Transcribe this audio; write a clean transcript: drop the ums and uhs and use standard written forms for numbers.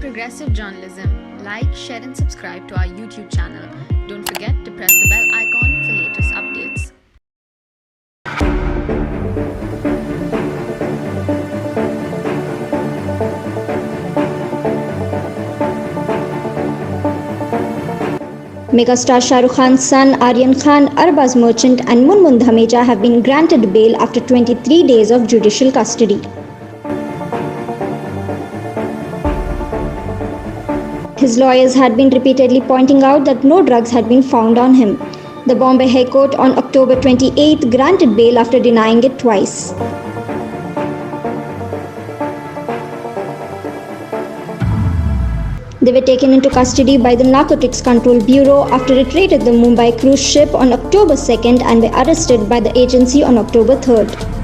progressive journalism, like, share, and subscribe to our YouTube channel. Don't forget to press the bell icon for latest updates. Megastar Shah Rukh Khan's son Aryan Khan, Arbaz Merchant and Munmun Dhameja have been granted bail after 23 days of judicial custody. His lawyers had been repeatedly pointing out that no drugs had been found on him. The Bombay High Court on October 28 granted bail after denying it twice. They were taken into custody by the Narcotics Control Bureau after it raided the Mumbai cruise ship on October 2nd and were arrested by the agency on October 3rd.